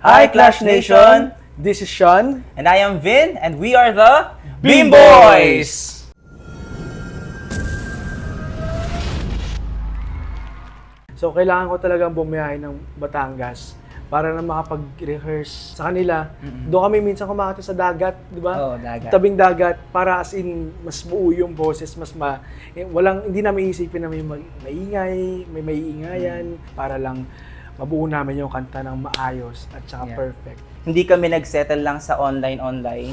Hi, Clash Nation! This is Sean. And I am Vin, and we are the Beam Boys! So, kailangan ko talagang bumiyahe ng Batangas para na makapag-rehearse sa kanila. Doon kami minsan kumakanta sa dagat, di ba? Oo, dagat. Tabing dagat, para as in, mas buo yung boses, hindi namin isipin na may maingay, may maiingayan, para lang mabuo namin yung kanta ng maayos at saka perfect. Hindi kami nagsettle lang sa online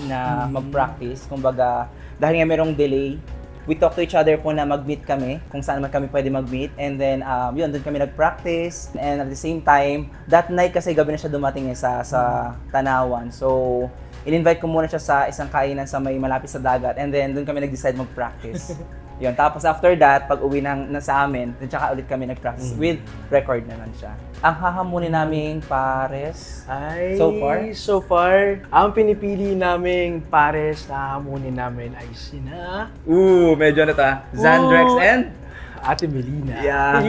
na mag-practice. Kumbaga, dahil nga merong delay, we talk to each other po na mag-meet kami, kung saan man kami pwede mag-meet. And then, doon kami nag-practice. And at the same time, that night kasi gabi na siya dumating sa Tanawan. So, in-invite ko muna siya sa isang kainan sa may malapit sa dagat. And then, doon kami nag-decide mag-practice. Yun. Tapos after that, pag uwi sa amin, tsaka ulit kami nag-practice with record naman siya. Ang hahamunin naming pares So far, ang pinipili naming pares na hamunin namin ay sina... medyo Xandrex and Ate Melina. Yeah.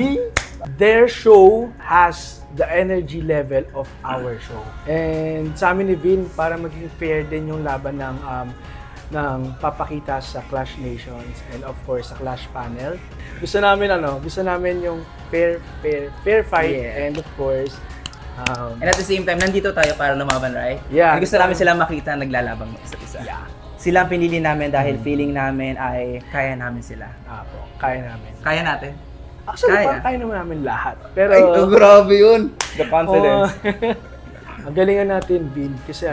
Their show has the energy level of our show. And sa amin ni Vin, para maging fair din yung laban ng papakita sa Clash Nations and of course sa Clash Panel. Gusto namin yung fair fight and of course and at the same time, nandito tayo para lumaban, right? Yeah. And gusto namin sila makita naglalabang isa't isa. Yeah. Sila ang pinili namin dahil feeling namin ay kaya namin sila. Kaya namin. Kaya natin? Actually, kaya naman namin lahat. Pero grabe yun! The confidence. Ang galingan natin, Vin, kasi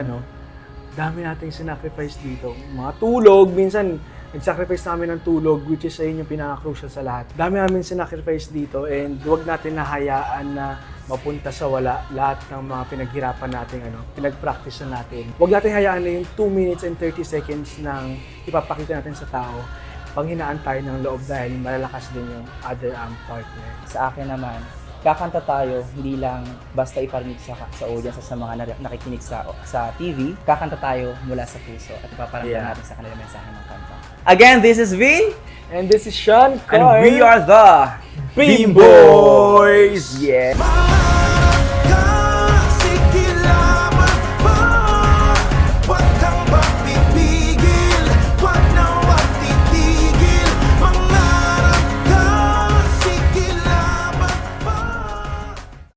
dami nating sinacrifice dito. Mga tulog, minsan nag-sacrifice namin ng tulog, which is ayun yung pinaka-crucial sa lahat. Dami namin sinacrifice dito and huwag natin nahayaan na mapunta sa wala lahat ng mga pinaghirapan natin, pinag-practice na natin. Huwag natin hayaan na yung 2 minutes and 30 seconds nang ipapakita natin sa tao. Panghinaan tayo ng loob dahil malalakas din yung other partner. Sa akin naman, kakanta tayo, hindi lang basta iparinig sa audience sa mga nakikinig sa TV. Kakanta tayo mula sa puso at ipaparamdam natin sa kanila mensahe ng kanta. Again, this is V. And this is Sean And we are the Beam Boys! Yeah!